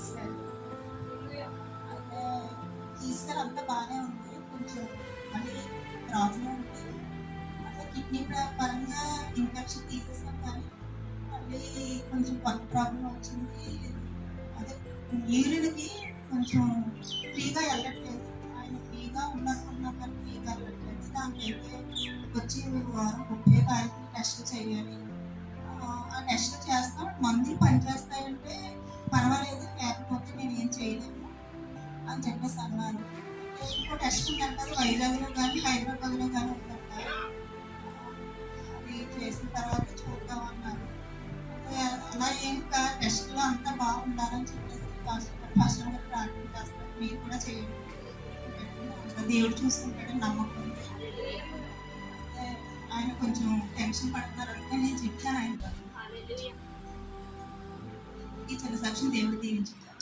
తీశారు. అయితే తీశారు, అంతా బాగానే ఉంది. కొంచెం మళ్ళీ ప్రాబ్లం ఉంది. అంటే కిడ్నీ పరంగా ఇన్ఫెక్షన్ తీసేసాం, కానీ మళ్ళీ కొంచెం వర్క్ ప్రాబ్లం వచ్చింది. అదే యూరిన్‌కి కొంచెం ఫ్రీగా వెళ్ళట్లేదు. ఆయన ఫ్రీగా ఉన్నట్టున్నారు, కానీ ఫ్రీగా వెళ్ళట్లేదు. దానికైతే వచ్చి వారం 30 తారీఖున టెస్టులు చేయాలి. ఆ టెస్టులు చేస్తాం, మందులు పనిచేస్తాయంటే పర్వాలేదు, లేకపోతే మేమేం చేయలేము అని చెప్పేసి అన్నారు. ఇంకో టెస్ట్ ఉందంట, వైజాగ్‌లో కానీ హైదరాబాద్‌లో కానీ ఉందంట. అది చేసిన తర్వాత చూద్దామన్నారు. అలా ఏం టెస్ట్‌లో అంతా బాగుండాలని చెప్పేసి ఫస్ట్ ప్రార్థన చేస్తారు. మీరు కూడా చేయండి, దేవుడు చూసుకుంటాడని నమ్మకం ఉంది. ఆయన కొంచెం టెన్షన్ పడుతున్నారంటే నేను చెప్పాను ఆయనతో. ఈ చిన్న సాక్ష్యం దేవుడు దీవించారు.